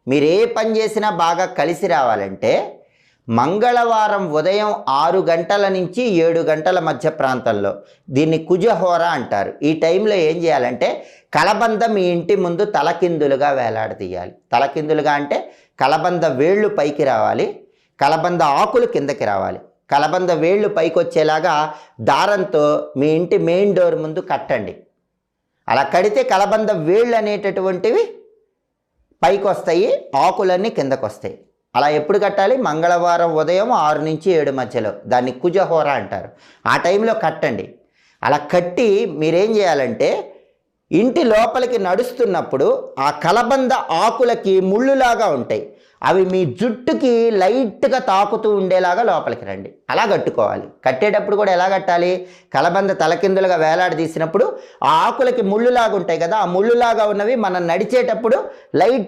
మీరు ఏ పని చేసినా బాగా కలిసి రావాలంటే మంగళవారం ఉదయం 6 గంటల నుంచి 7 గంటల మధ్య ప్రాంతంలో, దీన్ని కుజహోర అంటారు. ఈ టైంలో ఏం చేయాలంటే కలబంద మీ ఇంటి ముందు తలకిందులుగా వేలాడదీయాలి. తలకిందులుగా అంటే కలబంద వేళ్ళు పైకి రావాలి, కలబంద ఆకులు కిందకి రావాలి. కలబంద వేళ్ళు పైకి వచ్చేలాగా దారంతో మీ ఇంటి మెయిన్ డోర్ ముందు కట్టండి. అలా కడితే కలబంద వేళ్ళు అనేటటువంటివి పైకి వస్తాయి, ఆకులన్నీ కిందకు వస్తాయి. అలా ఎప్పుడు కట్టాలి? మంగళవారం ఉదయం 6 నుంచి 7 మధ్యలో. దాన్ని కుజహోర అంటారు. ఆ టైంలో కట్టండి. అలా కట్టి మీరేం చేయాలంటే ఇంటి లోపలికి నడుస్తున్నప్పుడు ఆ కలబంద ఆకులకి ముళ్ళులాగా ఉంటాయి, అవి మీ జుట్టుకి లైట్గా తాకుతూ ఉండేలాగా లోపలికి రండి. అలా కట్టుకోవాలి. కట్టేటప్పుడు కూడా ఎలా కట్టాలి? కలబంద తలకిందులుగా వేలాడదీసినప్పుడు ఆ ఆకులకి ముళ్ళులాగా ఉంటాయి కదా, ఆ ముళ్ళులాగా ఉన్నవి మనం నడిచేటప్పుడు లైట్